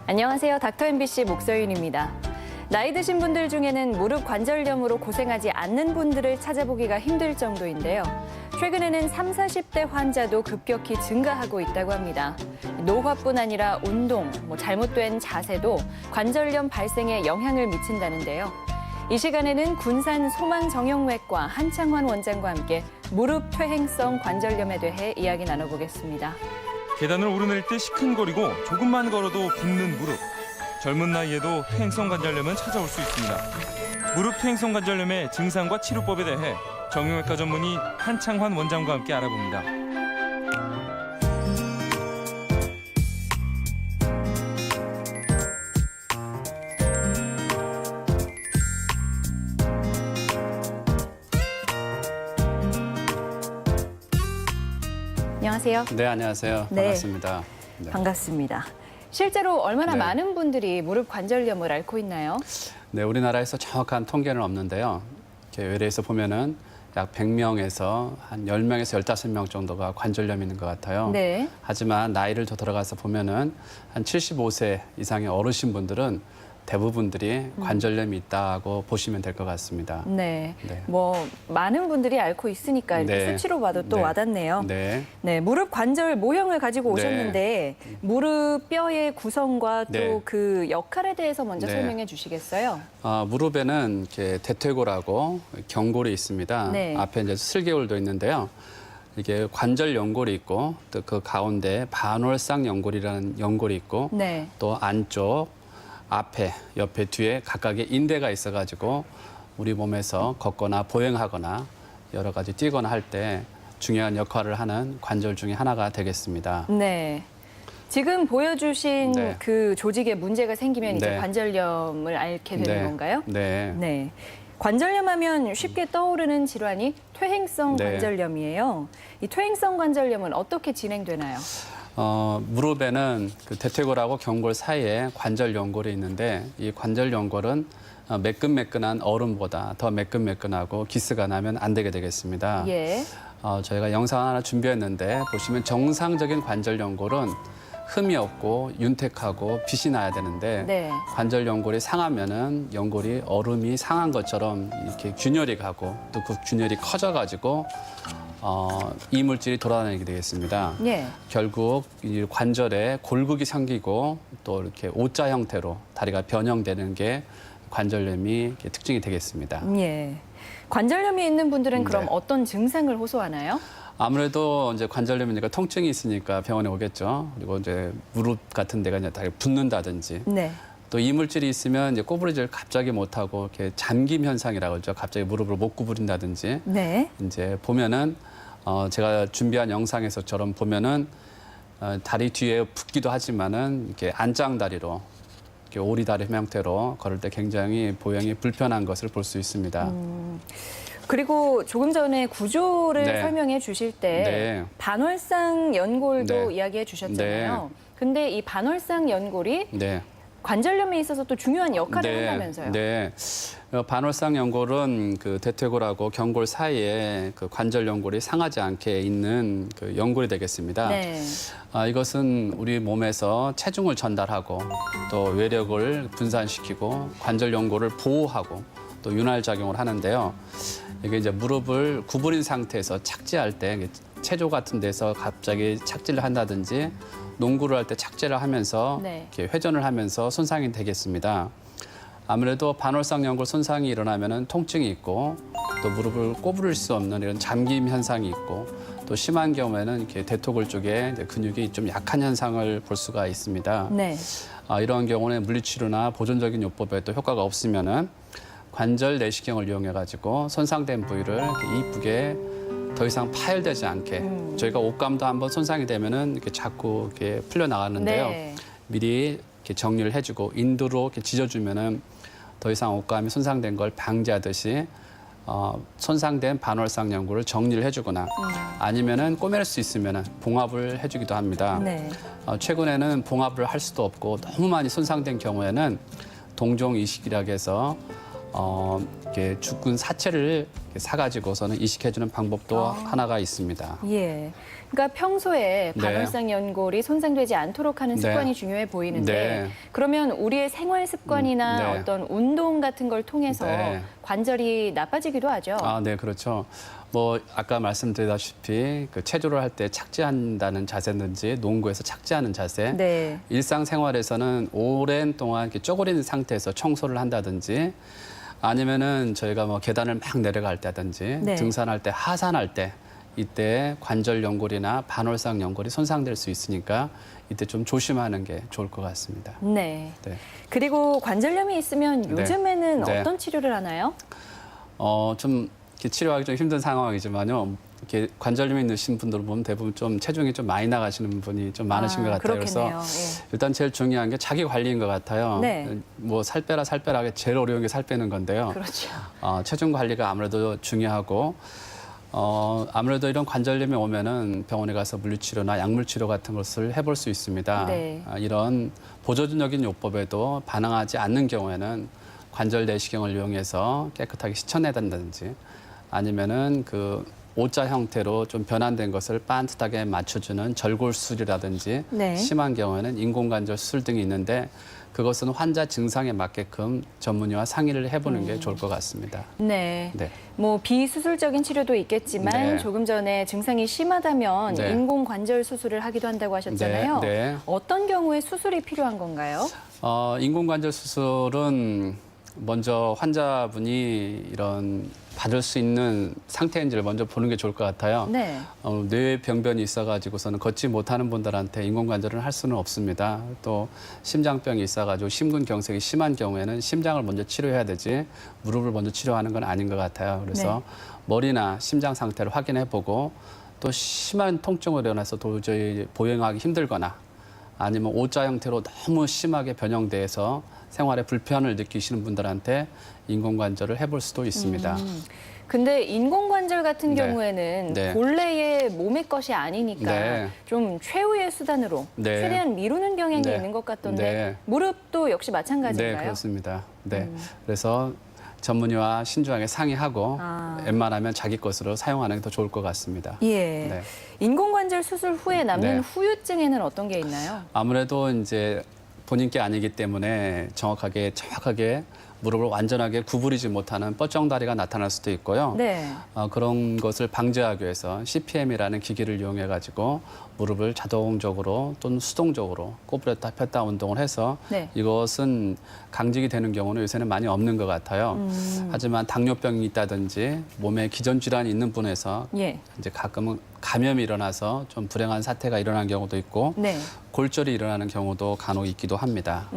안녕하세요. 닥터 MBC 목서윤입니다. 나이 드신 분들 중에는 무릎 관절염으로 고생하지 않는 분들을 찾아보기가 힘들 정도인데요. 최근에는 30, 40대 환자도 급격히 증가하고 있다고 합니다. 노화뿐 아니라 운동, 잘못된 자세도 관절염 발생에 영향을 미친다는데요. 이 시간에는 군산 소망정형외과 한창환 원장과 함께 무릎 퇴행성 관절염에 대해 이야기 나눠보겠습니다. 계단을 오르내릴 때 시큰거리고 조금만 걸어도 붓는 무릎. 젊은 나이에도 퇴행성 관절염은 찾아올 수 있습니다. 무릎 퇴행성 관절염의 증상과 치료법에 대해 정형외과 전문의 한창환 원장과 함께 알아봅니다. 안녕하세요. 네, 안녕하세요. 네. 반갑습니다. 네. 반갑습니다. 실제로 얼마나 네. 많은 분들이 무릎 관절염을 앓고 있나요? 네, 우리나라에서 정확한 통계는 없는데요. 이렇게 외래에서 보면은 약 100명에서 한 10명에서 15명 정도가 관절염이 있는 것 같아요. 네. 하지만 나이를 더 들어가서 보면은 한 75세 이상의 어르신분들은 대부분들이 관절염이 있다고 보시면 될 것 같습니다. 네. 네. 많은 분들이 앓고 있으니까 이렇게 네. 수치로 봐도 또 네. 와닿네요. 네. 네, 무릎 관절 모형을 가지고 네. 오셨는데 무릎 뼈의 구성과 또 네. 그 역할에 대해서 먼저 네. 설명해 주시겠어요? 무릎에는 이렇게 대퇴골하고 경골이 있습니다. 네. 앞에 이제 슬개골도 있는데요. 이게 관절 연골이 있고 또 그 가운데 반월상 연골이라는 연골이 있고 네. 또 안쪽, 앞에, 옆에, 뒤에 각각의 인대가 있어가지고 우리 몸에서 걷거나 보행하거나 여러 가지 뛰거나 할 때 중요한 역할을 하는 관절 중에 하나가 되겠습니다. 네. 지금 보여주신 네. 그 조직에 문제가 생기면 이제 네. 관절염을 앓게 되는 네. 건가요? 네. 네. 관절염 하면 쉽게 떠오르는 질환이 퇴행성 네. 관절염이에요. 이 퇴행성 관절염은 어떻게 진행되나요? 무릎에는 그 대퇴골하고 경골 사이에 관절 연골이 있는데 이 관절 연골은 매끈매끈한 얼음보다 더 매끈매끈하고 기스가 나면 안 되게 되겠습니다. 예. 저희가 영상 하나 준비했는데 보시면 정상적인 관절 연골은 흠이 없고 윤택하고 빛이 나야 되는데 네. 관절 연골이 상하면은 연골이 얼음이 상한 것처럼 이렇게 균열이 가고 또 그 균열이 커져가지고 이물질이 돌아다니게 되겠습니다. 예. 결국 이 관절에 골극이 생기고 또 이렇게 O자 형태로 다리가 변형되는 게 관절염이 특징이 되겠습니다. 예. 관절염이 있는 분들은 그럼 네. 어떤 증상을 호소하나요? 아무래도 이제 관절염이니까 통증이 있으니까 병원에 오겠죠. 그리고 이제 무릎 같은 데가 이제 다리 붓는다든지 네. 또 이물질이 있으면 이제 꼬부리질 갑자기 못하고 이렇게 잠김 현상이라고 하죠. 갑자기 무릎을 못 구부린다든지 네. 이제 보면은 제가 준비한 영상에서처럼 보면은 다리 뒤에 붓기도 하지만은 이렇게 안짱다리로 이렇게 오리다리 형태로 걸을 때 굉장히 보행이 불편한 것을 볼 수 있습니다. 그리고 조금 전에 구조를 네. 설명해 주실 때 네. 반월상 연골도 네. 이야기해 주셨잖아요. 근데 이 반월상 연골이 네. 관절염에 있어서 또 중요한 역할을 한다면서요. 네. 반월상 연골은 그 대퇴골하고 경골 사이에 그 관절 연골이 상하지 않게 있는 그 연골이 되겠습니다. 네. 이것은 우리 몸에서 체중을 전달하고 또 외력을 분산시키고 관절 연골을 보호하고 또 윤활 작용을 하는데요. 이게 이제 무릎을 구부린 상태에서 착지할 때 체조 같은 데서 갑자기 착지를 한다든지 농구를 할 때 착지를 하면서 네. 이렇게 회전을 하면서 손상이 되겠습니다. 아무래도 반월상 연골 손상이 일어나면은 통증이 있고 또 무릎을 꼬부릴 수 없는 이런 잠김 현상이 있고 또 심한 경우에는 이렇게 대퇴골 쪽에 근육이 좀 약한 현상을 볼 수가 있습니다. 네. 이런 경우는 물리치료나 보존적인 요법에도 효과가 없으면은 관절 내시경을 이용해 가지고 손상된 부위를 이렇게 이쁘게 더 이상 파열되지 않게 저희가 옷감도 한번 손상이 되면은 이렇게 자꾸 이렇게 풀려 나가는데요. 네. 미리 이렇게 정리를 해주고 인두로 이렇게 지져주면은 더 이상 옷감이 손상된 걸 방지하듯이 손상된 반월상 연골을 정리를 해주거나 아니면은 꼬맬 수 있으면은 봉합을 해주기도 합니다. 네. 최근에는 봉합을 할 수도 없고 너무 많이 손상된 경우에는 동종 이식이라고 해서 이렇게 죽은 사체를 사가지고서는 이식해주는 방법도 하나가 있습니다. 예. 그러니까 평소에 네. 반월상 연골이 손상되지 않도록 하는 네. 습관이 중요해 보이는데 네. 그러면 우리의 생활 습관이나 네. 어떤 운동 같은 걸 통해서 네. 관절이 나빠지기도 하죠. 네, 그렇죠. 뭐 아까 말씀드렸다시피 그 체조를 할 때 착지한다는 자세든지 농구에서 착지하는 자세, 네. 일상생활에서는 오랜 동안 이렇게 쪼그린 상태에서 청소를 한다든지 아니면은 저희가 뭐 계단을 막 내려갈 때든지 네. 등산할 때 하산할 때 이때 관절 연골이나 반월상 연골이 손상될 수 있으니까 이때 좀 조심하는 게 좋을 것 같습니다. 네. 네. 그리고 관절염이 있으면 네. 요즘에는 네. 어떤 치료를 하나요? 좀 이렇게 치료하기 좀 힘든 상황이지만요. 이렇게 관절염이 있으신 분들 보면 대부분 좀 체중이 좀 많이 나가시는 분이 좀 많으신 것 같아요. 그렇겠네요. 그래서 일단 제일 중요한 게 자기 관리인 것 같아요. 네. 뭐 살 빼라 하게 제일 어려운 게 살 빼는 건데요. 그렇죠. 체중 관리가 아무래도 중요하고 아무래도 이런 관절염이 오면은 병원에 가서 물리치료나 약물치료 같은 것을 해볼 수 있습니다. 네. 이런 보조적인 요법에도 반응하지 않는 경우에는 관절 내시경을 이용해서 깨끗하게 씻어내단다든지 아니면은 그 O자 형태로 좀 변환된 것을 반듯하게 맞춰주는 절골술이라든지 네. 심한 경우에는 인공관절 수술 등이 있는데 그것은 환자 증상에 맞게끔 전문의와 상의를 해보는 게 좋을 것 같습니다. 네. 네. 뭐 비수술적인 치료도 있겠지만 네. 조금 전에 증상이 심하다면 네. 인공 관절 수술을 하기도 한다고 하셨잖아요. 네, 네. 어떤 경우에 수술이 필요한 건가요? 인공관절 수술은 먼저 환자분이 이런 받을 수 있는 상태인지를 먼저 보는 게 좋을 것 같아요. 네. 뇌 병변이 있어가지고서는 걷지 못하는 분들한테 인공관절을 할 수는 없습니다. 또 심장병이 있어가지고 심근경색이 심한 경우에는 심장을 먼저 치료해야 되지 무릎을 먼저 치료하는 건 아닌 것 같아요. 그래서 머리나 심장 상태를 확인해보고 또 심한 통증으로 일어나서 도저히 보행하기 힘들거나 아니면 O자 형태로 너무 심하게 변형돼서 생활에 불편을 느끼시는 분들한테 인공관절을 해볼 수도 있습니다. 근데 인공관절 같은 네. 경우에는 네. 본래의 몸의 것이 아니니까 네. 좀 최후의 수단으로 네. 최대한 미루는 경향이 네. 있는 것 같던데 네. 무릎도 역시 마찬가지인가요? 네, 그렇습니다. 네, 그래서 전문의와 신중하게 상의하고 웬만하면 자기 것으로 사용하는 게 더 좋을 것 같습니다. 예. 네. 인공관절 수술 후에 남는 네. 후유증에는 어떤 게 있나요? 아무래도 이제 본인 게 아니기 때문에 정확하게 무릎을 완전하게 구부리지 못하는 뻗정다리가 나타날 수도 있고요. 네. 그런 것을 방지하기 위해서 CPM이라는 기기를 이용해 가지고 무릎을 자동적으로 또는 수동적으로 꼬부렸다 폈다 운동을 해서 네. 이것은 강직이 되는 경우는 요새는 많이 없는 것 같아요. 하지만 당뇨병이 있다든지 몸에 기전 질환이 있는 분에서 예. 이제 가끔은 감염이 일어나서 좀 불행한 사태가 일어난 경우도 있고 네. 골절이 일어나는 경우도 간혹 있기도 합니다.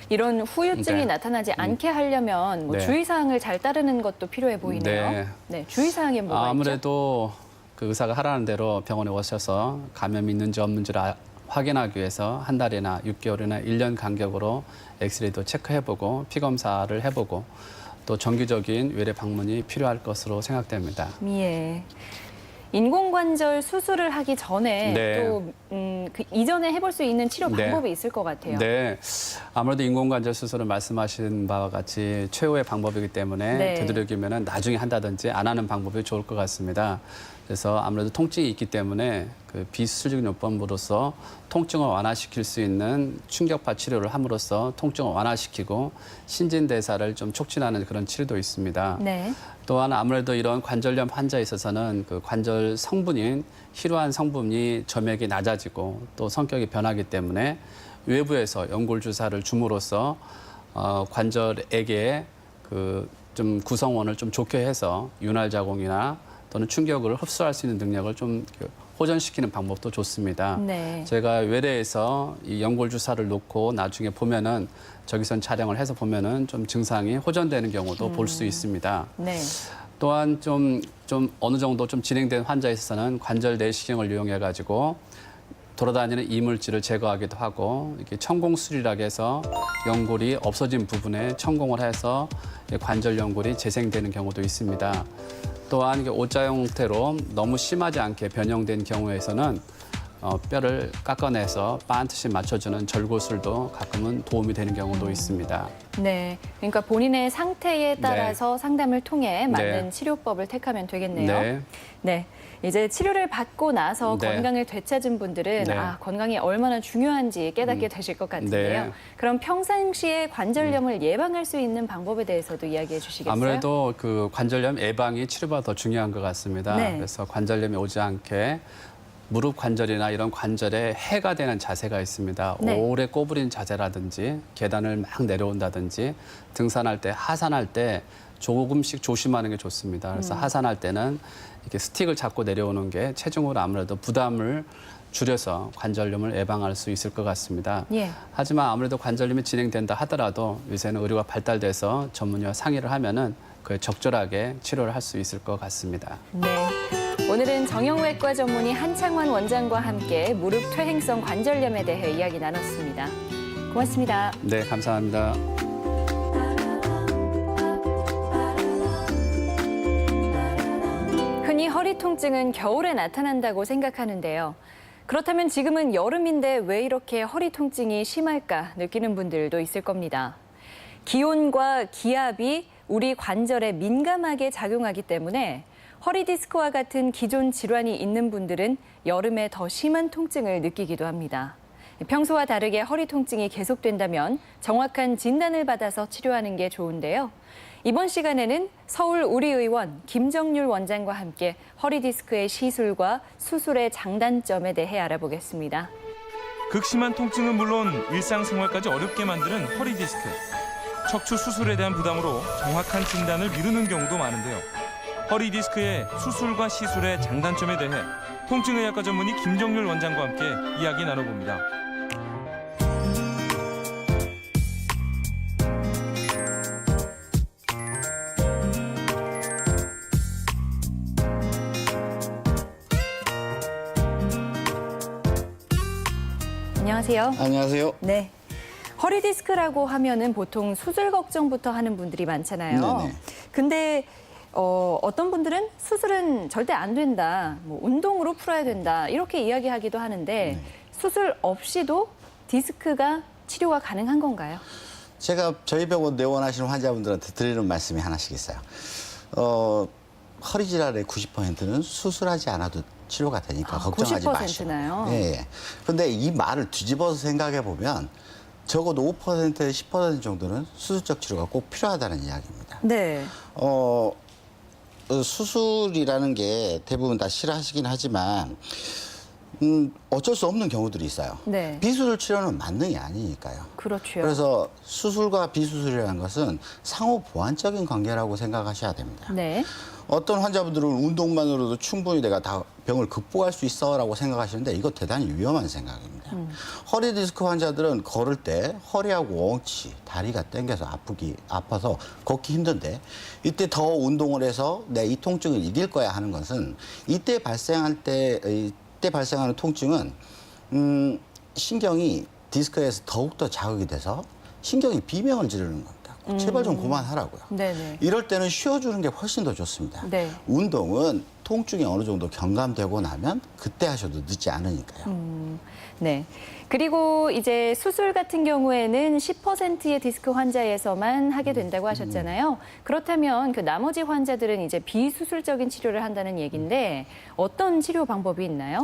이런 후유증이 네. 나타나지 않게 하려면 뭐 네. 주의사항을 잘 따르는 것도 필요해 보이네요. 네. 네. 주의사항에 뭐가 있죠? 아무래도 그 의사가 하라는 대로 병원에 오셔서 감염이 있는지 없는지를 확인하기 위해서 한 달이나 6개월이나 1년 간격으로 엑스레이도 체크해보고 피검사를 해보고 또 정기적인 외래 방문이 필요할 것으로 생각됩니다. 예. 인공관절 수술을 하기 전에 네. 또 그 이전에 해볼 수 있는 치료 네. 방법이 있을 것 같아요. 네, 아무래도 인공관절 수술은 말씀하신 바와 같이 최후의 방법이기 때문에 네. 되도록이면 나중에 한다든지 안 하는 방법이 좋을 것 같습니다. 그래서 아무래도 통증이 있기 때문에 그 비수술적인 요법으로서 통증을 완화시킬 수 있는 충격파 치료를 함으로써 통증을 완화시키고 신진대사를 좀 촉진하는 그런 치료도 있습니다. 네. 또한 아무래도 이런 관절염 환자에 있어서는 그 관절 성분인 희루한 성분이 점액이 낮아지고 또 성격이 변하기 때문에 외부에서 연골 주사를 줌으로써 관절에게 그 좀 구성원을 좀 좋게 해서 윤활 자궁이나 또는 충격을 흡수할 수 있는 능력을 좀 호전시키는 방법도 좋습니다. 네. 제가 외래에서 이 연골 주사를 놓고 나중에 보면은 적외선 촬영을 해서 보면은 좀 증상이 호전되는 경우도 볼 수 있습니다. 네. 또한 좀 어느 정도 좀 진행된 환자에 있어서는 관절 내시경을 이용해 가지고 돌아다니는 이물질을 제거하기도 하고 이렇게 천공술이라고 해서 연골이 없어진 부분에 천공을 해서 관절 연골이 재생되는 경우도 있습니다. 또한 O자 형태로 너무 심하지 않게 변형된 경우에서는 뼈를 깎아내서 반듯이 맞춰주는 절골술도 가끔은 도움이 되는 경우도 있습니다. 네, 그러니까 본인의 상태에 따라서 상담을 통해 맞는 네. 치료법을 택하면 되겠네요. 네. 네, 이제 치료를 받고 나서 네. 건강을 되찾은 분들은 네. 건강이 얼마나 중요한지 깨닫게 되실 것 같은데요. 네. 그럼 평상시에 관절염을 예방할 수 있는 방법에 대해서도 이야기해 주시겠어요? 아무래도 그 관절염 예방이 치료보다 더 중요한 것 같습니다. 네. 그래서 관절염이 오지 않게 무릎 관절이나 이런 관절에 해가 되는 자세가 있습니다. 네. 오래 꼬부린 자세라든지 계단을 막 내려온다든지 등산할 때, 하산할 때 조금씩 조심하는 게 좋습니다. 그래서 하산할 때는 이렇게 스틱을 잡고 내려오는 게 체중으로 아무래도 부담을 줄여서 관절염을 예방할 수 있을 것 같습니다. 예. 하지만 아무래도 관절염이 진행된다 하더라도 요새는 의료가 발달돼서 전문의와 상의를 하면은 그에 적절하게 치료를 할 수 있을 것 같습니다. 네. 오늘은 정형외과 전문의 한창원 원장과 함께 무릎 퇴행성 관절염에 대해 이야기 나눴습니다. 고맙습니다. 네, 감사합니다. 흔히 허리 통증은 겨울에 나타난다고 생각하는데요. 그렇다면 지금은 여름인데 왜 이렇게 허리 통증이 심할까 느끼는 분들도 있을 겁니다. 기온과 기압이 우리 관절에 민감하게 작용하기 때문에 허리 디스크와 같은 기존 질환이 있는 분들은 여름에 더 심한 통증을 느끼기도 합니다. 평소와 다르게 허리 통증이 계속된다면 정확한 진단을 받아서 치료하는 게 좋은데요. 이번 시간에는 서울 우리의원 김정률 원장과 함께 허리 디스크의 시술과 수술의 장단점에 대해 알아보겠습니다. 극심한 통증은 물론 일상생활까지 어렵게 만드는 허리 디스크. 척추 수술에 대한 부담으로 정확한 진단을 미루는 경우도 많은데요. 허리 디스크의 수술과 시술의 장단점에 대해 통증의학과 전문의 김정률 원장과 함께 이야기 나눠봅니다. 안녕하세요. 안녕하세요. 네. 허리 디스크라고 하면은 보통 수술 걱정부터 하는 분들이 많잖아요. 네네. 근데 어떤 분들은 수술은 절대 안 된다, 뭐 운동으로 풀어야 된다 이렇게 이야기하기도 하는데 네. 수술 없이도 디스크가 치료가 가능한 건가요? 제가 저희 병원 내원하시는 환자분들한테 드리는 말씀이 하나씩 있어요. 허리 질환의 90%는 수술하지 않아도 치료가 되니까 걱정하지 마시고. 90%나요? 예. 근데 이 말을 뒤집어서 생각해 보면 적어도 5%에서 10% 정도는 수술적 치료가 꼭 필요하다는 이야기입니다. 네. 수술이라는 게 대부분 다 싫어하시긴 하지만 어쩔 수 없는 경우들이 있어요. 네. 비수술 치료는 만능이 아니니까요. 그렇죠. 그래서 수술과 비수술이라는 것은 상호 보완적인 관계라고 생각하셔야 됩니다. 네. 어떤 환자분들은 운동만으로도 충분히 내가 다 병을 극복할 수 있어라고 생각하시는데 이거 대단히 위험한 생각입니다. 허리 디스크 환자들은 걸을 때 허리하고 엉치, 다리가 당겨서 아파서 걷기 힘든데 이때 더 운동을 해서 내 이 통증을 이길 거야 하는 것은 이때 발생하는 통증은 신경이 디스크에서 더욱더 자극이 돼서 신경이 비명을 지르는 겁니다. 제발 좀 그만하라고요. 네네. 이럴 때는 쉬어주는 게 훨씬 더 좋습니다. 네. 운동은 통증이 어느 정도 경감되고 나면 그때 하셔도 늦지 않으니까요. 네. 그리고 이제 수술 같은 경우에는 10%의 디스크 환자에서만 하게 된다고 하셨잖아요. 그렇다면 그 나머지 환자들은 이제 비수술적인 치료를 한다는 얘기인데 어떤 치료 방법이 있나요?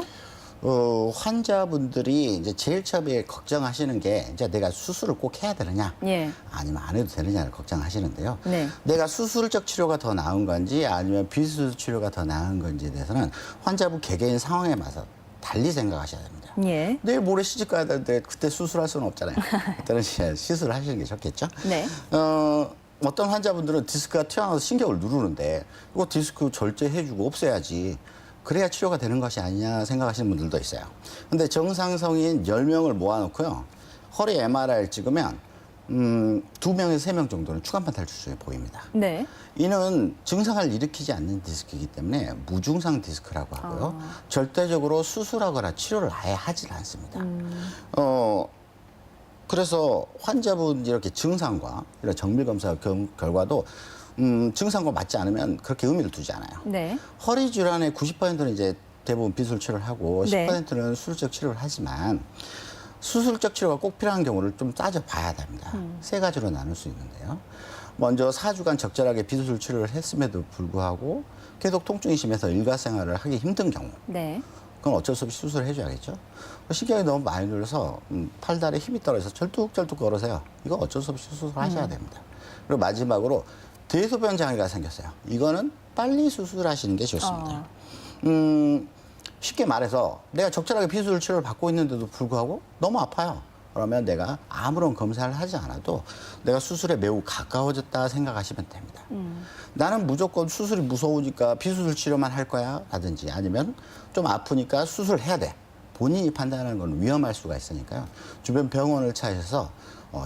환자분들이 이제 제일 처음에 걱정하시는 게 이제 내가 수술을 꼭 해야 되느냐, 예. 아니면 안 해도 되느냐를 걱정하시는데요. 네. 내가 수술적 치료가 더 나은 건지 아니면 비수술 치료가 더 나은 건지에 대해서는 환자분 개개인 상황에 맞서 달리 생각하셔야 됩니다. 예. 내일 모레 시집 가야 되는데 그때 수술할 수는 없잖아요. 그때는 시술을 하시는 게 좋겠죠. 네. 어떤 환자분들은 디스크가 튀어나와서 신경을 누르는데 이거 디스크 절제해주고 없애야지. 그래야 치료가 되는 것이 아니냐 생각하시는 분들도 있어요. 근데 정상성인 10명을 모아놓고요. 허리 MRI를 찍으면 2명에서 3명 정도는 추간판 탈출증이 보입니다. 네. 이는 증상을 일으키지 않는 디스크이기 때문에 무증상 디스크라고 하고요. 절대적으로 수술하거나 치료를 아예 하질 않습니다. 그래서 환자분 이렇게 증상과 이런 정밀검사 결과도 증상과 맞지 않으면 그렇게 의미를 두지 않아요. 네. 허리 질환의 90%는 이제 대부분 비수술 치료를 하고 네. 10%는 수술적 치료를 하지만 수술적 치료가 꼭 필요한 경우를 좀 따져봐야 됩니다. 세 가지로 나눌 수 있는데요. 먼저 4주간 적절하게 비수술 치료를 했음에도 불구하고 계속 통증이 심해서 일과생활을 하기 힘든 경우 네. 그건 어쩔 수 없이 수술을 해줘야겠죠. 신경이 너무 많이 눌려서 팔다리에 힘이 떨어져서 절뚝절뚝 걸으세요. 이거 어쩔 수 없이 수술을 하셔야 됩니다. 그리고 마지막으로 대소변 장애가 생겼어요. 이거는 빨리 수술하시는 게 좋습니다. 쉽게 말해서 내가 적절하게 비수술 치료를 받고 있는데도 불구하고 너무 아파요. 그러면 내가 아무런 검사를 하지 않아도 내가 수술에 매우 가까워졌다 생각하시면 됩니다. 나는 무조건 수술이 무서우니까 비수술 치료만 할 거야 라든지 아니면 좀 아프니까 수술해야 돼. 본인이 판단하는 건 위험할 수가 있으니까요. 주변 병원을 찾아서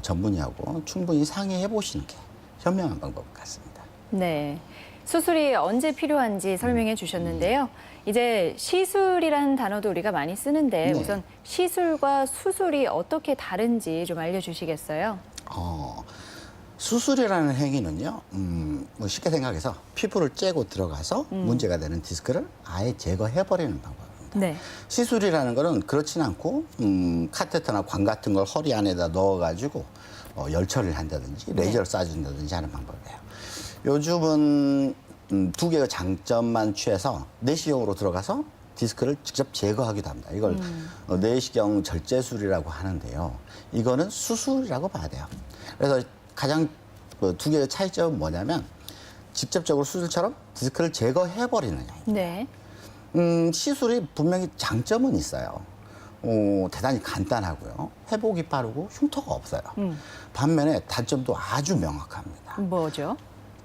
전문의하고 충분히 상의해 보시는 게 현명한 방법 같습니다. 네. 수술이 언제 필요한지 설명해 주셨는데요. 이제 시술이라는 단어도 우리가 많이 쓰는데 네. 우선 시술과 수술이 어떻게 다른지 좀 알려주시겠어요? 수술이라는 행위는요, 뭐 쉽게 생각해서 피부를 째고 들어가서 문제가 되는 디스크를 아예 제거해버리는 방법입니다. 네. 시술이라는 거는 그렇진 않고, 카테터나 관 같은 걸 허리 안에다 넣어가지고 열처리를 한다든지 레이저를 쏴준다든지 하는 방법이에요. 요즘은 두 개의 장점만 취해서 내시경으로 들어가서 디스크를 직접 제거하기도 합니다. 이걸 내시경 절제술이라고 하는데요. 이거는 수술이라고 봐야 돼요. 그래서 가장 두 개의 차이점은 뭐냐면 직접적으로 수술처럼 디스크를 제거해버리느냐. 네. 시술이 분명히 장점은 있어요. 대단히 간단하고요. 회복이 빠르고 흉터가 없어요. 반면에 단점도 아주 명확합니다. 뭐죠?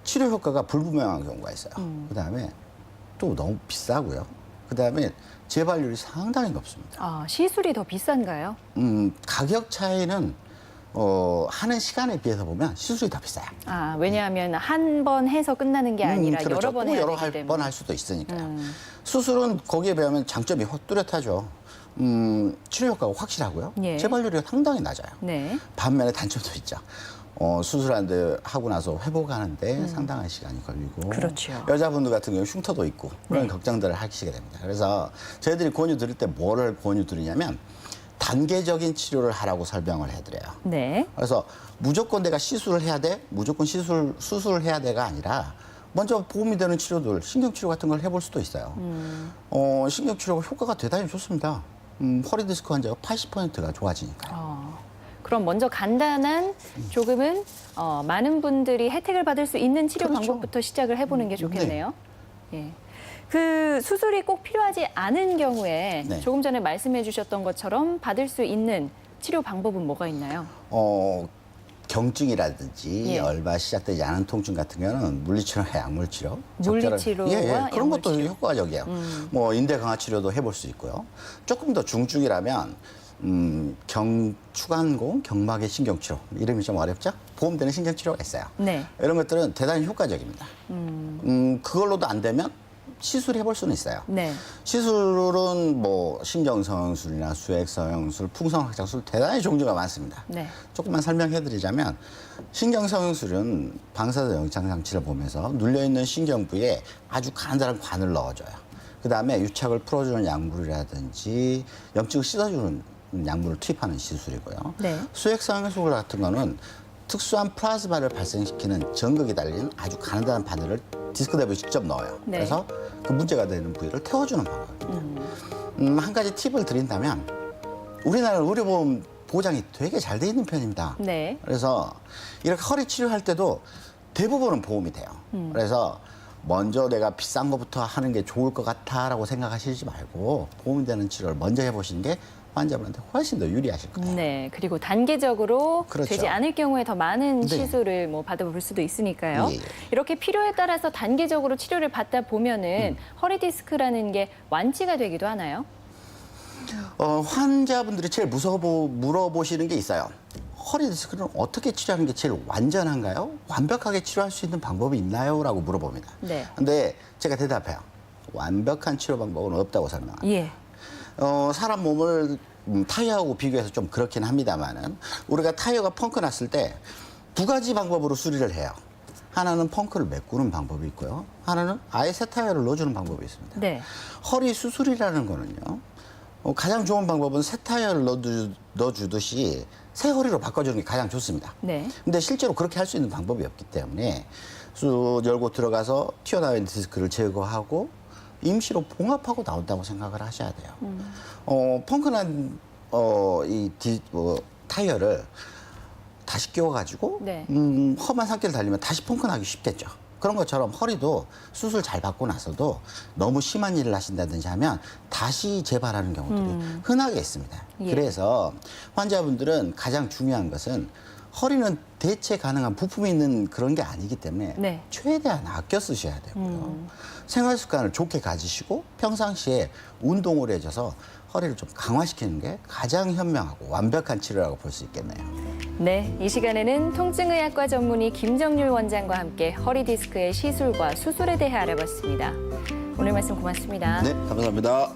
치료 효과가 불분명한 경우가 있어요. 그다음에 또 너무 비싸고요. 그다음에 재발률이 상당히 높습니다. 아, 시술이 더 비싼가요? 가격 차이는 하는 시간에 비해서 보면 시술이 더 비싸요. 아, 왜냐하면 한 번 해서 끝나는 게 아니라 그렇죠. 여러 번 또 해야 여러 되기 때문에. 번 할 수도 있으니까요. 수술은 거기에 비하면 장점이 뚜렷하죠. 치료 효과가 확실하고요. 예. 재발률이 상당히 낮아요. 네. 반면에 단점도 있죠. 수술하는데 하고 나서 회복하는데 상당한 시간이 걸리고 그렇죠. 여자분들 같은 경우 흉터도 있고 그런 걱정들을 하시게 됩니다. 그래서 저희들이 권유 드릴 때 뭐를 권유 드리냐면 단계적인 치료를 하라고 설명을 해드려요. 네. 그래서 무조건 내가 시술을 해야 돼, 무조건 수술을 해야 돼가 아니라 먼저 도움이 되는 치료들, 신경치료 같은 걸 해볼 수도 있어요. 신경치료가 효과가 대단히 좋습니다. 허리 디스크 환자가 80%가 좋아지니까요. 그럼 먼저 간단한 조금은 많은 분들이 혜택을 받을 수 있는 치료 그렇죠. 방법부터 시작을 해보는 게 좋겠네요. 예. 그 수술이 꼭 필요하지 않은 경우에 네. 조금 전에 말씀해 주셨던 것처럼 받을 수 있는 치료 방법은 뭐가 있나요? 경증이라든지 예. 얼마 시작되지 않은 통증 같은 경우는 물리치료나 약물치료, 물리치료와 그런 것도 약물치료. 효과적이에요. 뭐 인대 강화 치료도 해볼 수 있고요. 조금 더 중증이라면 경추관공 경막의 신경치료 이름이 좀 어렵죠? 보험되는 신경치료가 있어요. 네. 이런 것들은 대단히 효과적입니다. 그걸로도 안 되면 시술해볼 수는 있어요. 네. 시술은 뭐 신경성형술이나 수액성형술, 풍선확장술 대단히 종류가 많습니다. 네. 조금만 설명해드리자면 신경성형술은 방사선 영상장치를 보면서 눌려있는 신경부에 아주 간단한 관을 넣어줘요. 그다음에 유착을 풀어주는 약물이라든지 염증을 씻어주는 약물을 투입하는 시술이고요. 네. 수액성형술 같은 거는 특수한 플라즈마를 발생시키는 전극이 달린 아주 간단한 바늘을 디스크 내부에 직접 넣어요. 네. 그래서 그 문제가 되는 부위를 태워주는 방법입니다. 한 가지 팁을 드린다면 우리나라 의료보험 보장이 되게 잘 돼 있는 편입니다. 네. 그래서 이렇게 허리 치료할 때도 대부분은 보험이 돼요. 그래서 먼저 내가 비싼 것부터 하는 게 좋을 것 같아라고 생각하시지 말고 보험이 되는 치료를 먼저 해보시는 게 환자분한테 훨씬 더 유리하실 거예요. 네. 그리고 단계적으로 그렇죠. 되지 않을 경우에 더 많은 네. 시술을 뭐 받아볼 수도 있으니까요. 예, 예. 이렇게 필요에 따라서 단계적으로 치료를 받다 보면은 허리 디스크라는 게 완치가 되기도 하나요? 환자분들이 제일 물어보시는 게 있어요. 허리 디스크는 어떻게 치료하는 게 제일 완전한가요? 완벽하게 치료할 수 있는 방법이 있나요? 라고 물어봅니다. 네. 근데 제가 대답해요. 완벽한 치료 방법은 없다고 설명합니다. 예. 사람 몸을 타이어하고 비교해서 좀 그렇긴 합니다만은 우리가 타이어가 펑크 났을 때 두 가지 방법으로 수리를 해요. 하나는 펑크를 메꾸는 방법이 있고요. 하나는 아예 새 타이어를 넣어주는 방법이 있습니다. 네. 허리 수술이라는 거는요. 가장 좋은 방법은 새 타이어를 넣어주듯이 새 허리로 바꿔주는 게 가장 좋습니다. 네. 근데 실제로 그렇게 할 수 있는 방법이 없기 때문에 쑥 열고 들어가서 튀어나온 디스크를 제거하고 임시로 봉합하고 나온다고 생각을 하셔야 돼요. 펑크난 타이어를 다시 끼워가지고 네. 험한 산길을 달리면 다시 펑크나기 쉽겠죠. 그런 것처럼 허리도 수술 잘 받고 나서도 너무 심한 일을 하신다든지 하면 다시 재발하는 경우들이 흔하게 있습니다. 예. 그래서 환자분들은 가장 중요한 것은 허리는 대체 가능한 부품이 있는 그런 게 아니기 때문에 네. 최대한 아껴 쓰셔야 되고요. 생활 습관을 좋게 가지시고 평상시에 운동을 해줘서 허리를 좀 강화시키는 게 가장 현명하고 완벽한 치료라고 볼 수 있겠네요. 네, 이 시간에는 통증의학과 전문의 김정률 원장과 함께 허리 디스크의 시술과 수술에 대해 알아봤습니다. 오늘 말씀 고맙습니다. 네, 감사합니다.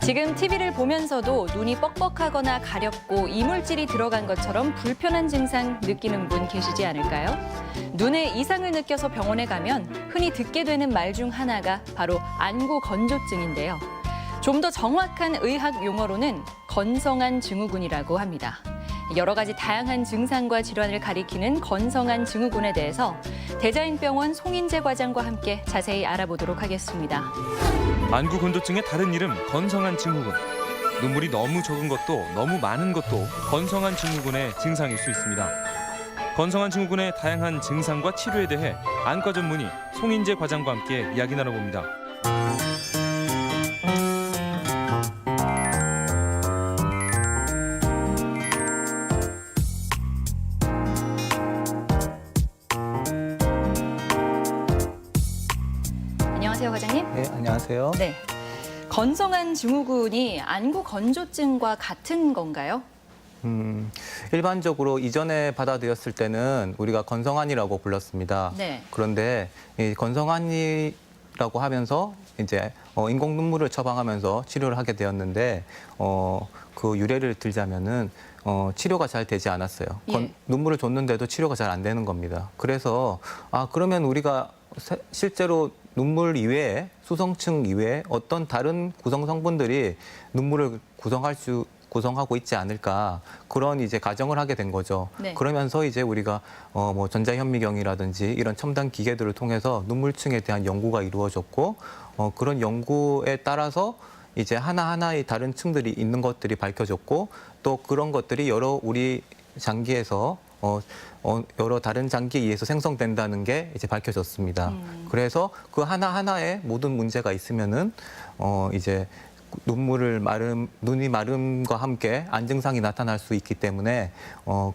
지금 TV를 보면서도 눈이 뻑뻑하거나 가렵고 이물질이 들어간 것처럼 불편한 증상 느끼는 분 계시지 않을까요? 눈에 이상을 느껴서 병원에 가면 흔히 듣게 되는 말 중 하나가 바로 안구 건조증인데요. 좀 더 정확한 의학 용어로는 건성한 증후군이라고 합니다. 여러 가지 다양한 증상과 질환을 가리키는 건성한 증후군에 대해서 대자연병원 송인재 과장과 함께 자세히 알아보도록 하겠습니다. 안구 건조증의 다른 이름 건성한 증후군. 눈물이 너무 적은 것도 너무 많은 것도 건성한 증후군의 증상일 수 있습니다. 건성한 증후군의 다양한 증상과 치료에 대해 안과 전문의 송인재 과장과 함께 이야기 나눠봅니다. 안녕하세요, 과장님. 네, 안녕하세요. 네. 건성한 증후군이 안구 건조증과 같은 건가요? 일반적으로 이전에 받아들였을 때는 우리가 건성환이라고 불렀습니다. 네. 그런데 이 건성환이라고 하면서 이제 인공 눈물을 처방하면서 치료를 하게 되었는데 그 유래를 들자면은 치료가 잘 되지 않았어요. 예. 눈물을 줬는데도 치료가 잘 안 되는 겁니다. 그래서 그러면 우리가 실제로 눈물 이외에 수성층 이외에 어떤 다른 구성 성분들이 눈물을 구성하고 있지 않을까 그런 이제 가정을 하게 된 거죠. 네. 그러면서 이제 우리가 뭐 전자현미경이라든지 이런 첨단 기계들을 통해서 눈물층에 대한 연구가 이루어졌고 그런 연구에 따라서 이제 하나하나의 다른 층들이 있는 것들이 밝혀졌고 또 그런 것들이 여러 우리 장기에서 여러 다른 장기에 의해서 생성된다는 게 이제 밝혀졌습니다. 그래서 그 하나하나에 모든 문제가 있으면은 이제 눈이 마름과 함께 안 증상이 나타날 수 있기 때문에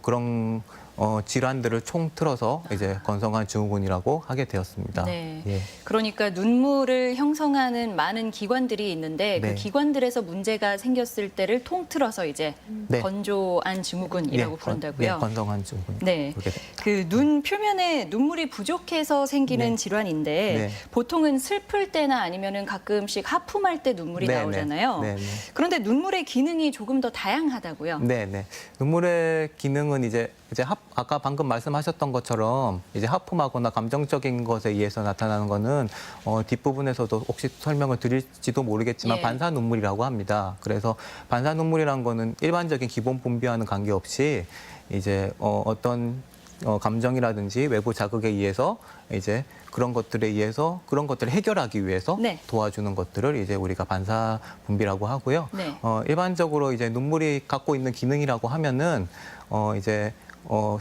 그런 질환들을 총틀어서 이제 건성한 증후군이라고 하게 되었습니다. 네. 예. 그러니까 눈물을 형성하는 많은 기관들이 있는데 네. 그 기관들에서 문제가 생겼을 때를 통틀어서 이제 네. 건조한 증후군이라고 부른다고요. 네, 건성한 증후군. 네. 그렇게 됩니다. 그 눈 표면에 눈물이 부족해서 생기는 네. 질환인데 네. 보통은 슬플 때나 아니면은 가끔씩 하품할 때 눈물이 네, 나오잖아요. 네, 네. 그런데 눈물의 기능이 조금 더 다양하다고요. 네, 네. 눈물의 기능은 이제 아까 방금 말씀하셨던 것처럼 이제 하품하거나 감정적인 것에 의해서 나타나는 거는 뒷부분에서도 혹시 설명을 드릴지도 모르겠지만 예. 반사 눈물이라고 합니다. 그래서 반사 눈물이라는 거는 일반적인 기본 분비와는 관계없이 이제 어떤 감정이라든지 외부 자극에 의해서 이제 그런 것들에 의해서 그런 것들을 해결하기 위해서 네. 도와주는 것들을 이제 우리가 반사 분비라고 하고요. 네. 일반적으로 이제 눈물이 갖고 있는 기능이라고 하면은 이제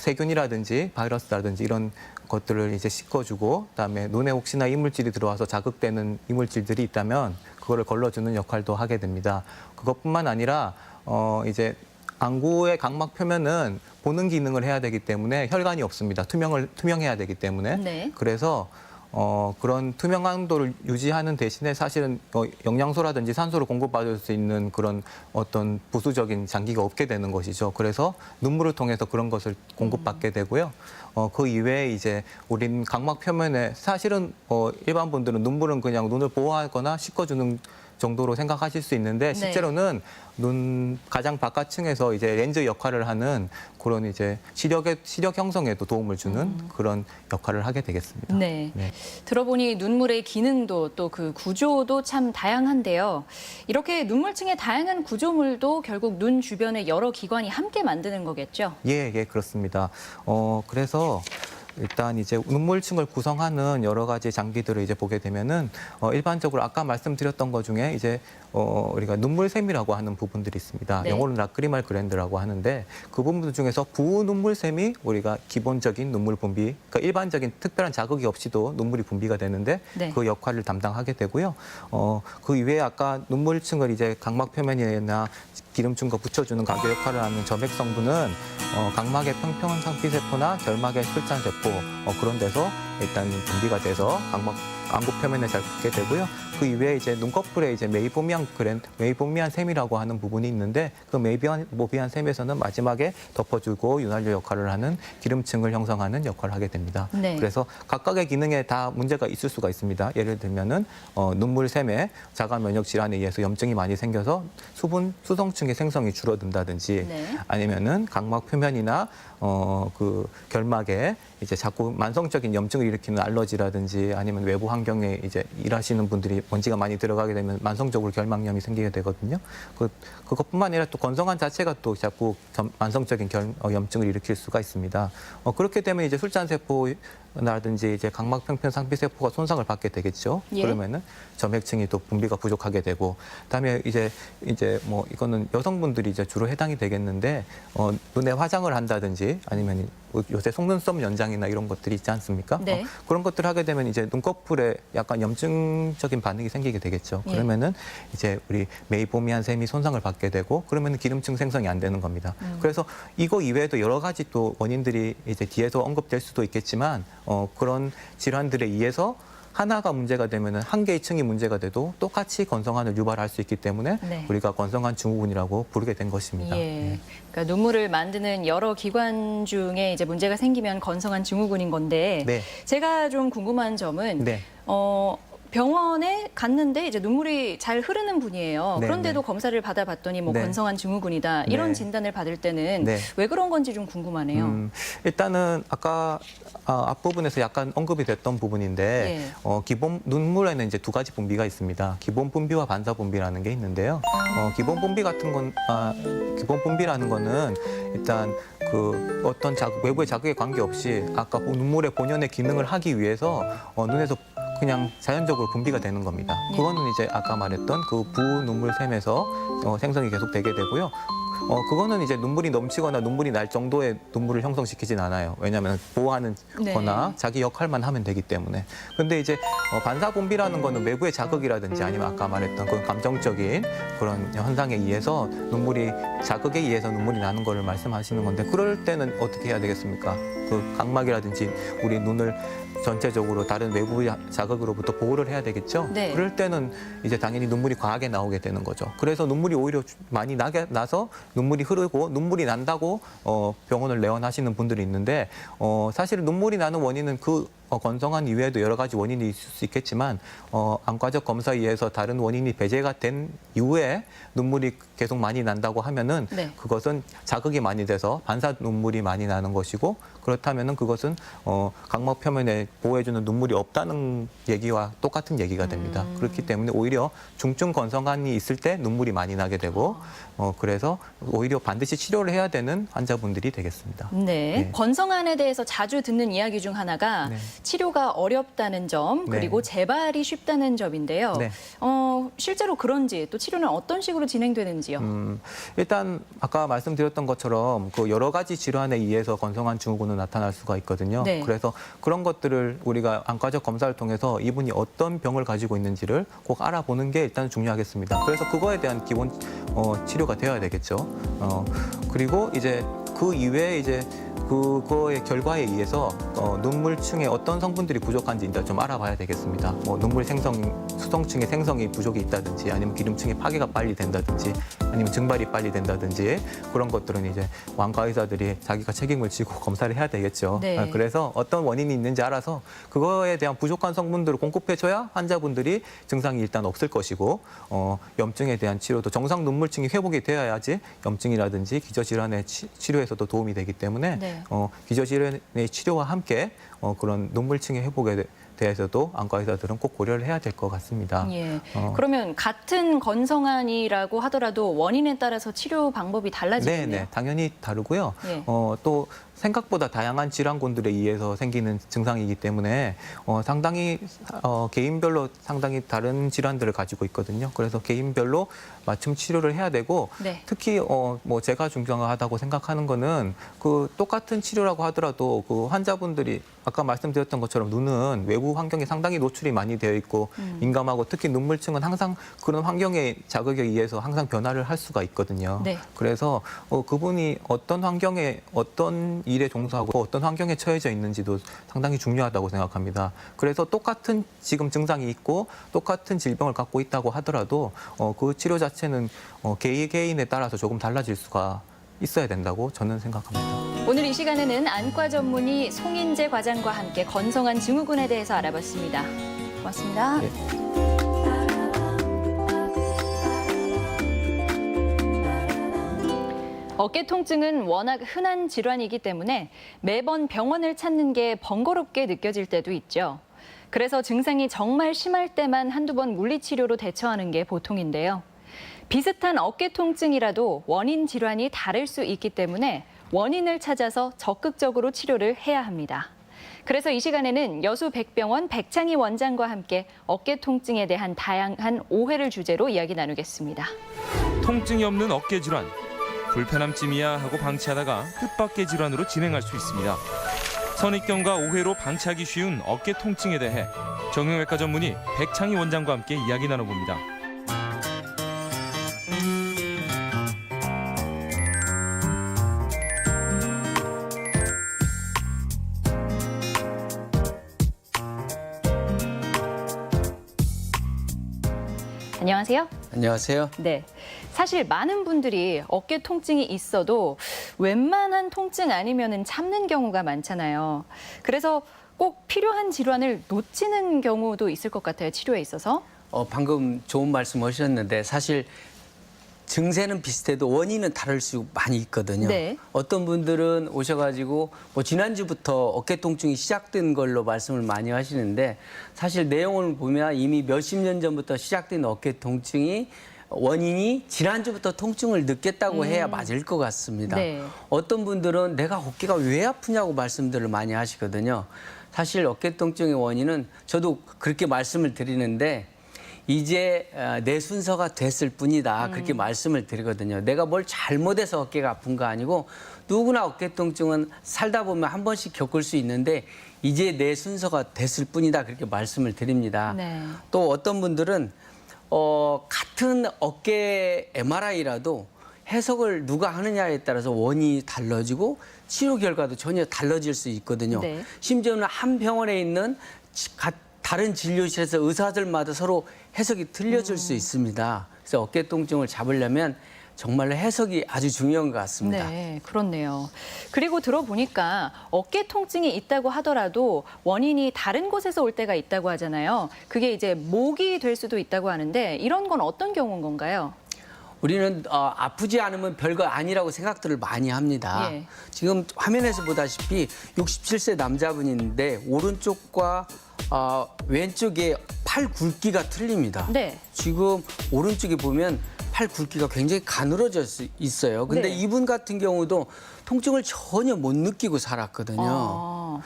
세균이라든지 바이러스라든지 이런 것들을 이제 씻어주고 그다음에 눈에 혹시나 이물질이 들어와서 자극되는 이물질들이 있다면 그거를 걸러주는 역할도 하게 됩니다. 그것뿐만 아니라 이제 안구의 각막 표면은 보는 기능을 해야 되기 때문에 혈관이 없습니다. 투명해야 되기 때문에. 네. 그래서 그런 투명한도를 유지하는 대신에 사실은 영양소라든지 산소를 공급받을 수 있는 그런 어떤 부수적인 장기가 없게 되는 것이죠. 그래서 눈물을 통해서 그런 것을 공급받게 되고요. 그 이외에 이제 우린 각막 표면에 사실은 일반 분들은 눈물은 그냥 눈을 보호하거나 씻어주는 정도로 생각하실 수 있는데 실제로는 눈 가장 바깥층에서 이제 렌즈 역할을 하는 그런 이제 시력 형성에도 도움을 주는 그런 역할을 하게 되겠습니다. 네. 들어보니 눈물의 기능도 또 그 구조도 참 다양한데요. 이렇게 눈물층의 다양한 구조물도 결국 눈 주변의 여러 기관이 함께 만드는 거겠죠? 예, 그렇습니다. 그래서 일단 이제 눈물층을 구성하는 여러 가지 장비들을 이제 보게 되면은 일반적으로 아까 말씀드렸던 것 중에 이제 우리가 눈물샘이라고 하는 부분들이 있습니다. 네. 영어로는 라크리말 그랜드라고 하는데 그 부분들 중에서 부눈물샘이 우리가 기본적인 눈물 분비, 그러니까 일반적인 특별한 자극이 없이도 눈물이 분비가 되는데 네. 그 역할을 담당하게 되고요. 그 이외에 아까 눈물층을 이제 각막 표면이나 기름층과 붙여주는 가교 역할을 하는 점액 성분은 각막의 평평한 상피세포나 결막의 술잔세포 그런 데서 일단 분비가 돼서 각막 안구 표면에 잘 붙게 되고요. 그 이외에 이제 눈꺼풀에 이제 메이보미안 샘이라고 하는 부분이 있는데 그 메이보미안 샘에서는 마지막에 덮어주고 윤활유 역할을 하는 기름층을 형성하는 역할을 하게 됩니다. 네. 그래서 각각의 기능에 다 문제가 있을 수가 있습니다. 예를 들면은 눈물샘에 자가 면역 질환에 의해서 염증이 많이 생겨서 수성층의 생성이 줄어든다든지 네. 아니면은 각막 표면이나 그 결막에 이제 자꾸 만성적인 염증을 일으키는 알러지라든지 아니면 외부 환경에 이제 일하시는 분들이 먼지가 많이 들어가게 되면 만성적으로 결막염이 생기게 되거든요. 그것뿐만 아니라 또 건성환 자체가 또 자꾸 만성적인 염증을 일으킬 수가 있습니다. 그렇게 되면 이제 술잔세포라든지 이제 각막 평편 상피세포가 손상을 받게 되겠죠. 예. 그러면은 점액층이 또 분비가 부족하게 되고, 그다음에 이제 뭐 이거는 여성분들이 이제 주로 해당이 되겠는데 눈에 화장을 한다든지 아니면 요새 속눈썹 연장이나 이런 것들이 있지 않습니까? 네. 그런 것들을 하게 되면 이제 눈꺼풀에 약간 염증적인 반응이 생기게 되겠죠. 예. 그러면은 이제 우리 메이보미안 샘이 손상을 받게 되고 그러면 기름층 생성이 안 되는 겁니다. 그래서 이거 이외에도 여러 가지 또 원인들이 이제 뒤에서 언급될 수도 있겠지만 그런 질환들에 의해서 하나가 문제가 되면은 한 개의 층이 문제가 돼도 똑같이 건성환을 유발할 수 있기 때문에 네. 우리가 건성환 증후군이라고 부르게 된 것입니다. 예. 그러니까 눈물을 만드는 여러 기관 중에 이제 문제가 생기면 건성한 증후군인 건데 네. 제가 좀 궁금한 점은 네. 병원에 갔는데 이제 눈물이 잘 흐르는 분이에요. 네, 그런데도 네. 검사를 받아봤더니 뭐 네. 건성한 증후군이다 이런 네. 진단을 받을 때는 네. 왜 그런 건지 좀 궁금하네요. 일단은 아까 앞부분에서 약간 언급이 됐던 부분인데 기본 눈물에는 이제 두 가지 분비가 있습니다. 기본 분비와 반사 분비라는 게 있는데요. 기본 분비 같은 건 기본 분비라는 거는 일단 그 어떤 외부의 자극에 관계없이 아까 눈물의 본연의 기능을 하기 위해서 눈에서 그냥 자연적으로 분비가 되는 겁니다. 예. 그거는 이제 아까 말했던 그 부눈물샘에서 생성이 계속 되게 되고요. 그거는 이제 눈물이 넘치거나 눈물이 날 정도의 눈물을 형성시키진 않아요. 왜냐하면 보호하는 네. 거나 자기 역할만 하면 되기 때문에. 근데 이제 반사 분비라는 거는 외부의 자극이라든지 아니면 아까 말했던 그런 감정적인 그런 현상에 의해서 자극에 의해서 눈물이 나는 거를 말씀하시는 건데 그럴 때는 어떻게 해야 되겠습니까? 그 각막이라든지 우리 눈을 전체적으로 다른 외부 자극으로부터 보호를 해야 되겠죠. 네. 그럴 때는 이제 당연히 눈물이 과하게 나오게 되는 거죠. 그래서 눈물이 오히려 많이 나서 눈물이 흐르고 눈물이 난다고 병원을 내원하시는 분들이 있는데 사실 눈물이 나는 원인은 그 건성환 이외에도 여러 가지 원인이 있을 수 있겠지만 안과적 검사에 의해서 다른 원인이 배제가 된 이후에 눈물이 계속 많이 난다고 하면은 네. 그것은 자극이 많이 돼서 반사 눈물이 많이 나는 것이고 그렇다면은 그것은 각막 표면에 보호해주는 눈물이 없다는 얘기와 똑같은 얘기가 됩니다. 그렇기 때문에 오히려 중증 건성환이 있을 때 눈물이 많이 나게 되고 그래서 오히려 반드시 치료를 해야 되는 환자분들이 되겠습니다. 네. 네. 건성환에 대해서 자주 듣는 이야기 중 하나가 네. 치료가 어렵다는 점 그리고 네. 재발이 쉽다는 점인데요. 네. 실제로 그런지 또 치료는 어떤 식으로 진행되는지요? 일단 아까 말씀드렸던 것처럼 그 여러 가지 질환에 의해서 건성환 증후군은 나타날 수가 있거든요. 네. 그래서 그런 것들을 우리가 안과적 검사를 통해서 이분이 어떤 병을 가지고 있는지를 꼭 알아보는 게 일단 중요하겠습니다. 그래서 그거에 대한 기본 치료가 되어야 되겠죠. 그리고 이제 그 이외에 이제 그거의 결과에 의해서 눈물층에 어떤 성분들이 부족한지 일단 좀 알아봐야 되겠습니다. 뭐 눈물 수성층의 생성이 부족이 있다든지 아니면 기름층의 파괴가 빨리 된다든지 아니면 증발이 빨리 된다든지 그런 것들은 이제 완과 의사들이 자기가 책임을 지고 검사를 해야 되겠죠. 네. 그래서 어떤 원인이 있는지 알아서 그거에 대한 부족한 성분들을 공급해줘야 환자분들이 증상이 일단 없을 것이고 염증에 대한 치료도 정상 눈물층이 회복이 되어야지 염증이라든지 기저질환의 치료에서도 도움이 되기 때문에 네. 기저질환의 치료와 함께 그런 눈물층의 회복에 대해서도 안과 의사들은 꼭 고려를 해야 될 것 같습니다. 예. 그러면 같은 건성환이라고 하더라도 원인에 따라서 치료 방법이 달라지겠네요. 네, 당연히 다르고요. 예. 또 생각보다 다양한 질환군들에 의해서 생기는 증상이기 때문에 상당히 개인별로 상당히 다른 질환들을 가지고 있거든요. 그래서 개인별로 맞춤 치료를 해야 되고 네. 특히 뭐 제가 중요하다고 생각하는 거는 그 똑같은 치료라고 하더라도 그 환자분들이 아까 말씀드렸던 것처럼 눈은 외부 환경에 상당히 노출이 많이 되어 있고 민감하고 특히 눈물층은 항상 그런 환경의 자극에 의해서 항상 변화를 할 수가 있거든요. 네. 그래서 그분이 어떤 환경에 어떤 일에 종사하고 어떤 환경에 처해져 있는지도 상당히 중요하다고 생각합니다. 그래서 똑같은 지금 증상이 있고 똑같은 질병을 갖고 있다고 하더라도 그 치료 자체는 개인에 따라서 조금 달라질 수가 있어야 된다고 저는 생각합니다. 오늘 이 시간에는 안과 전문의 송인재 과장과 함께 건성환 증후군에 대해서 알아봤습니다. 고맙습니다. 네. 어깨 통증은 워낙 흔한 질환이기 때문에 매번 병원을 찾는 게 번거롭게 느껴질 때도 있죠. 그래서 증상이 정말 심할 때만 한두 번 물리치료로 대처하는 게 보통인데요. 비슷한 어깨 통증이라도 원인 질환이 다를 수 있기 때문에 원인을 찾아서 적극적으로 치료를 해야 합니다. 그래서 이 시간에는 여수백병원 백창희 원장과 함께 어깨 통증에 대한 다양한 오해를 주제로 이야기 나누겠습니다. 통증이 없는 어깨 질환. 불편함쯤이야 하고 방치하다가 뜻밖의 질환으로 진행할 수 있습니다. 선입견과 오해로 방치하기 쉬운 어깨 통증에 대해 정형외과 전문의 백창희 원장과 함께 이야기 나눠봅니다. 안녕하세요. 안녕하세요. 네. 사실 많은 분들이 어깨 통증이 있어도 웬만한 통증 아니면은 참는 경우가 많잖아요. 그래서 꼭 필요한 질환을 놓치는 경우도 있을 것 같아요. 치료에 있어서. 방금 좋은 말씀 하셨는데 사실 증세는 비슷해도 원인은 다를 수 많이 있거든요. 네. 어떤 분들은 오셔가지고 뭐 지난주부터 어깨 통증이 시작된 걸로 말씀을 많이 하시는데 사실 내용을 보면 이미 몇십 년 전부터 시작된 어깨 통증이 원인이 지난주부터 통증을 느꼈다고 해야 맞을 것 같습니다. 네. 어떤 분들은 내가 어깨가 왜 아프냐고 말씀들을 많이 하시거든요. 사실 어깨 통증의 원인은 저도 그렇게 말씀을 드리는데 이제 내 순서가 됐을 뿐이다. 그렇게 말씀을 드리거든요. 내가 뭘 잘못해서 어깨가 아픈 거 아니고 누구나 어깨 통증은 살다 보면 한 번씩 겪을 수 있는데 이제 내 순서가 됐을 뿐이다. 그렇게 말씀을 드립니다. 네. 또 어떤 분들은 같은 어깨 MRI라도 해석을 누가 하느냐에 따라서 원인이 달라지고 치료 결과도 전혀 달라질 수 있거든요. 네. 심지어는 한 병원에 있는 다른 진료실에서 의사들마다 서로 해석이 틀려질 수 있습니다. 그래서 어깨 통증을 잡으려면 정말로 해석이 아주 중요한 것 같습니다. 네, 그렇네요. 그리고 들어보니까 어깨 통증이 있다고 하더라도 원인이 다른 곳에서 올 때가 있다고 하잖아요. 그게 이제 목이 될 수도 있다고 하는데 이런 건 어떤 경우인 건가요? 우리는 아프지 않으면 별거 아니라고 생각들을 많이 합니다. 예. 지금 화면에서 보다시피 67세 남자분인데 오른쪽과 왼쪽에 팔 굵기가 틀립니다. 네. 지금 오른쪽에 보면 팔 굵기가 굉장히 가늘어져 있어요. 근데 네. 이분 같은 경우도 통증을 전혀 못 느끼고 살았거든요. 아.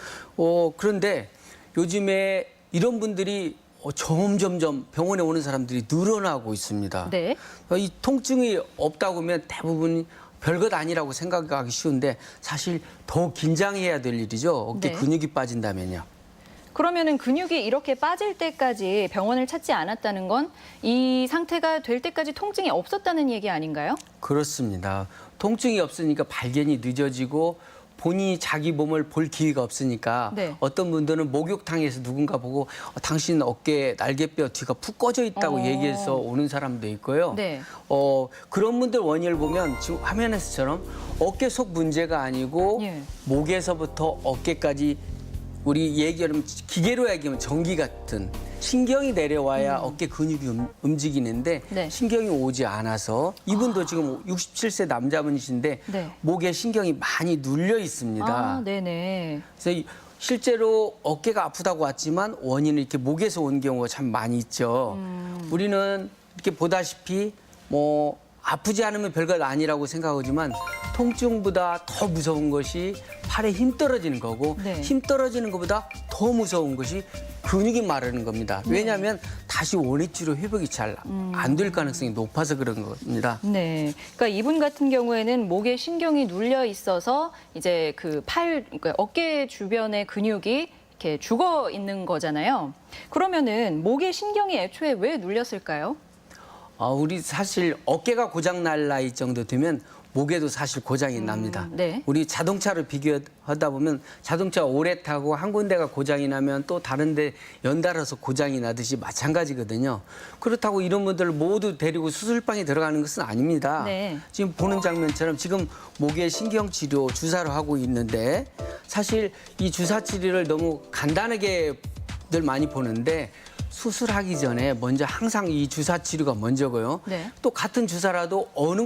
그런데 요즘에 이런 분들이 점점점 병원에 오는 사람들이 늘어나고 있습니다. 네. 이 통증이 없다고 하면 대부분 별것 아니라고 생각하기 쉬운데 사실 더 긴장해야 될 일이죠. 어깨 네. 근육이 빠진다면요. 그러면은 근육이 이렇게 빠질 때까지 병원을 찾지 않았다는 건 이 상태가 될 때까지 통증이 없었다는 얘기 아닌가요? 그렇습니다. 통증이 없으니까 발견이 늦어지고 본인이 자기 몸을 볼 기회가 없으니까 네. 어떤 분들은 목욕탕에서 누군가 보고 당신 어깨 날개뼈 뒤가 푹 꺼져 있다고 얘기해서 오는 사람도 있고요. 네. 그런 분들 원인을 보면 지금 화면에서처럼 어깨 속 문제가 아니고 예. 목에서부터 어깨까지 우리 얘기하면 기계로 얘기하면 전기 같은 신경이 내려와야 어깨 근육이 움직이는데 네. 신경이 오지 않아서 이분도 지금 67세 남자분이신데 네. 목에 신경이 많이 눌려 있습니다. 아, 네네. 그래서 실제로 어깨가 아프다고 왔지만 원인은 이렇게 목에서 온 경우가 참 많이 있죠. 우리는 이렇게 보다시피 뭐 아프지 않으면 별것 아니라고 생각하지만 통증보다 더 무서운 것이 팔에 힘 떨어지는 거고 네. 힘 떨어지는 것보다 더 무서운 것이 근육이 마르는 겁니다. 왜냐하면 다시 원위치로 회복이 잘 안 될 가능성이 높아서 그런 겁니다. 네. 그러니까 이분 같은 경우에는 목에 신경이 눌려 있어서 이제 그 그러니까 어깨 주변의 근육이 이렇게 죽어 있는 거잖아요. 그러면은 목에 신경이 애초에 왜 눌렸을까요? 우리 사실 어깨가 고장 날 나이 정도 되면 목에도 사실 고장이 납니다. 네. 우리 자동차를 비교하다 보면 자동차 오래 타고 한 군데가 고장이 나면 또 다른 데 연달아서 고장이 나듯이 마찬가지거든요. 그렇다고 이런 분들을 모두 데리고 수술방에 들어가는 것은 아닙니다. 네. 지금 보는 장면처럼 지금 목에 신경치료 주사를 하고 있는데 사실 이 주사 치료를 너무 간단하게들 많이 보는데 수술하기 전에 먼저 항상 이 주사 치료가 먼저고요. 네. 또 같은 주사라도 어느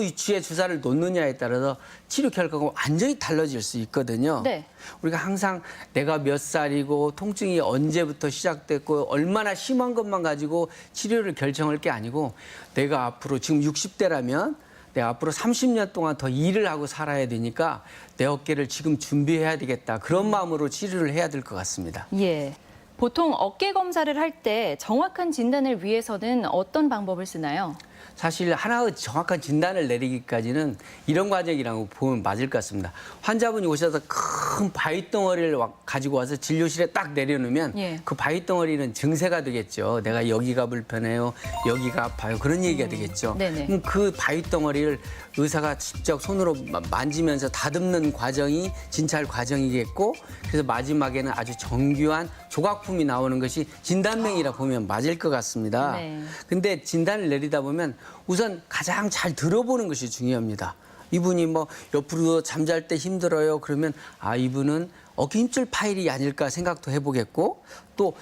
위치에 주사를 놓느냐에 따라서 치료 결과가 완전히 달라질 수 있거든요. 네. 우리가 항상 내가 몇 살이고 통증이 언제부터 시작됐고 얼마나 심한 것만 가지고 치료를 결정할 게 아니고 내가 앞으로 지금 60대라면 내가 앞으로 30년 동안 더 일을 하고 살아야 되니까 내 어깨를 지금 준비해야 되겠다. 그런 마음으로 치료를 해야 될 것 같습니다. 예. 보통 어깨 검사를 할 때 정확한 진단을 위해서는 어떤 방법을 쓰나요? 사실 하나의 정확한 진단을 내리기까지는 이런 과정이라고 보면 맞을 것 같습니다. 환자분이 오셔서 큰 바위 덩어리를 가지고 와서 진료실에 딱 내려놓으면 예. 그 바위 덩어리는 증세가 되겠죠. 내가 여기가 불편해요, 여기가 아파요. 그런 얘기가 되겠죠. 네네. 그럼 그 바위 덩어리를 의사가 직접 손으로 만지면서 다듬는 과정이 진찰 과정이겠고 그래서 마지막에는 아주 정교한 조각품이 나오는 것이 진단명이라 보면 맞을 것 같습니다. 네. 근데 진단을 내리다 보면 우선 가장 잘 들어보는 것이 중요합니다. 이분이 뭐 옆으로 잠잘 때 힘들어요. 그러면 이분은 어깨 힘줄 파일이 아닐까 생각도 해보겠고 또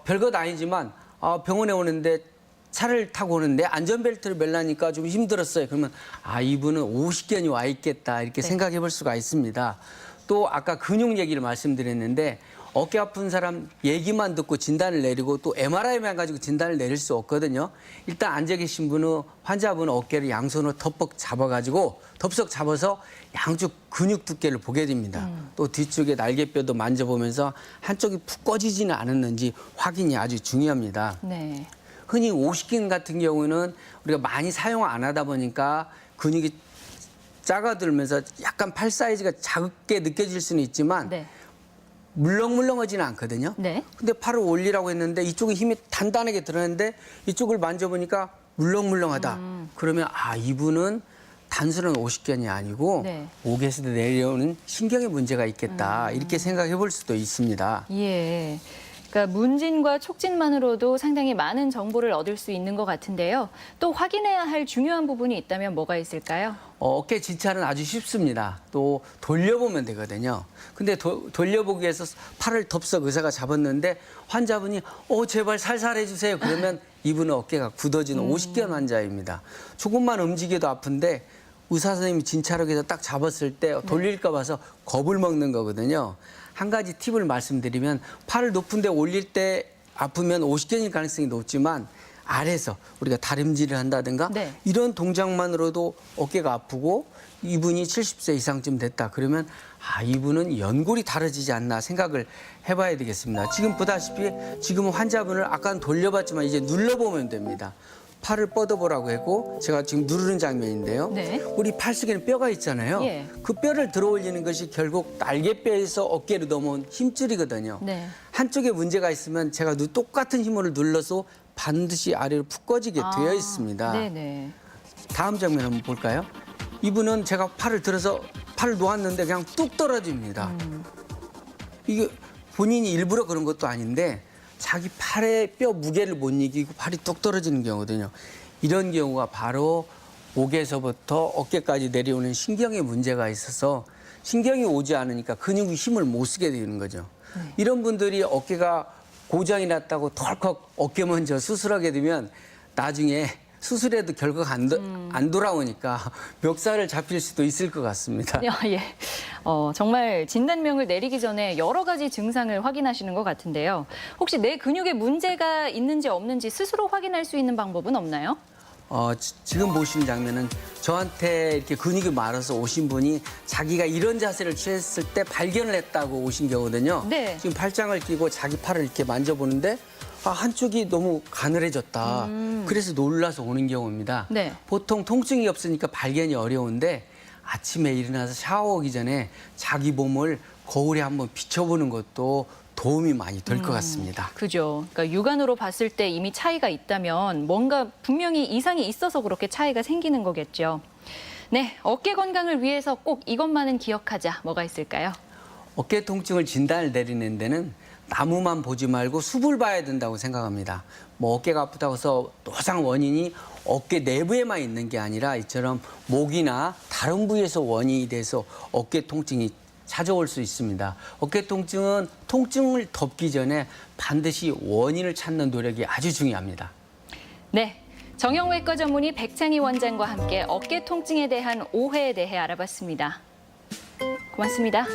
별것 아니지만 병원에 오는데 차를 타고 오는데 안전벨트를 멜라니까 좀 힘들었어요. 그러면 이분은 50견이 와 있겠다 이렇게 생각해 볼 수가 있습니다. 또 아까 근육 얘기를 말씀드렸는데 어깨 아픈 사람 얘기만 듣고 진단을 내리고 또 MRI만 가지고 진단을 내릴 수 없거든요. 일단 앉아 계신 분은 환자분은 어깨를 양손으로 덥석 잡아서 양쪽 근육 두께를 보게 됩니다. 또 뒤쪽에 날개뼈도 만져보면서 한쪽이 푹 꺼지지는 않았는지 확인이 아주 중요합니다. 네. 흔히 50긴 같은 경우는 우리가 많이 사용 안 하다 보니까 근육이 작아들면서 약간 팔 사이즈가 작게 느껴질 수는 있지만 네. 물렁물렁하지는 않거든요. 네. 근데 팔을 올리라고 했는데 이쪽에 힘이 단단하게 들어갔는데 이쪽을 만져보니까 물렁물렁하다. 그러면 이분은 단순한 오십견이 아니고 네. 목에서 내려오는 신경에 문제가 있겠다. 이렇게 생각해 볼 수도 있습니다. 예. 그러니까 문진과 촉진만으로도 상당히 많은 정보를 얻을 수 있는 것 같은데요. 또 확인해야 할 중요한 부분이 있다면 뭐가 있을까요? 어깨 진찰은 아주 쉽습니다. 또 돌려보면 되거든요. 근데 돌려보기 위해서 팔을 덥석 의사가 잡았는데 환자분이 제발 살살 해주세요. 그러면 이분은 어깨가 굳어지는 50견 환자입니다. 조금만 움직여도 아픈데 의사 선생님이 진찰하기 위해서 딱 잡았을 때 돌릴까 봐서 겁을 먹는 거거든요. 한 가지 팁을 말씀드리면 팔을 높은 데 올릴 때 아프면 50견일 가능성이 높지만 아래에서 우리가 다림질을 한다든가 네. 이런 동작만으로도 어깨가 아프고 이분이 70세 이상쯤 됐다. 그러면 이분은 연골이 다뤄지지 않나 생각을 해봐야 되겠습니다. 지금 보다시피 지금은 환자분을 아까는 돌려봤지만 이제 눌러보면 됩니다. 팔을 뻗어보라고 했고 제가 지금 누르는 장면인데요. 네. 우리 팔 속에는 뼈가 있잖아요. 예. 그 뼈를 들어 올리는 것이 결국 날개뼈에서 어깨로 넘어온 힘줄이거든요. 네. 한쪽에 문제가 있으면 제가 똑같은 힘을 눌러서 반드시 아래로 푹 꺼지게 되어 있습니다. 네네. 다음 장면 한번 볼까요? 이분은 제가 팔을 들어서 팔을 놓았는데 그냥 뚝 떨어집니다. 이게 본인이 일부러 그런 것도 아닌데 자기 팔의 뼈 무게를 못 이기고 팔이 뚝 떨어지는 경우거든요. 이런 경우가 바로 목에서부터 어깨까지 내려오는 신경에 문제가 있어서 신경이 오지 않으니까 근육이 힘을 못 쓰게 되는 거죠. 이런 분들이 어깨가 고장이 났다고 덜컥 어깨 먼저 수술하게 되면 나중에 수술해도 결과가 안 돌아오니까 멱살을 잡힐 수도 있을 것 같습니다. 예. 정말 진단명을 내리기 전에 여러 가지 증상을 확인하시는 것 같은데요. 혹시 내 근육에 문제가 있는지 없는지 스스로 확인할 수 있는 방법은 없나요? 지금 보시는 장면은 저한테 이렇게 근육이 말아서 오신 분이 자기가 이런 자세를 취했을 때 발견을 했다고 오신 경우거든요. 네. 지금 팔짱을 끼고 자기 팔을 이렇게 만져보는데 한쪽이 너무 가늘해졌다. 그래서 놀라서 오는 경우입니다. 네. 보통 통증이 없으니까 발견이 어려운데 아침에 일어나서 샤워하기 전에 자기 몸을 거울에 한번 비춰보는 것도 도움이 많이 될 것 같습니다. 그죠. 그러니까 육안으로 봤을 때 이미 차이가 있다면 뭔가 분명히 이상이 있어서 그렇게 차이가 생기는 거겠죠. 네, 어깨 건강을 위해서 꼭 이것만은 기억하자. 뭐가 있을까요? 어깨 통증을 진단을 내리는 데는 나무만 보지 말고 숲을 봐야 된다고 생각합니다. 뭐 어깨가 아프다고 해서 노상 원인이 어깨 내부에만 있는 게 아니라 이처럼 목이나 다른 부위에서 원인이 돼서 어깨 통증이 찾아올 수 있습니다. 어깨 통증은 통증을 덮기 전에 반드시 원인을 찾는 노력이 아주 중요합니다. 네, 정형외과 전문의 백창희 원장과 함께 어깨 통증에 대한 오해에 대해 알아봤습니다. 고맙습니다.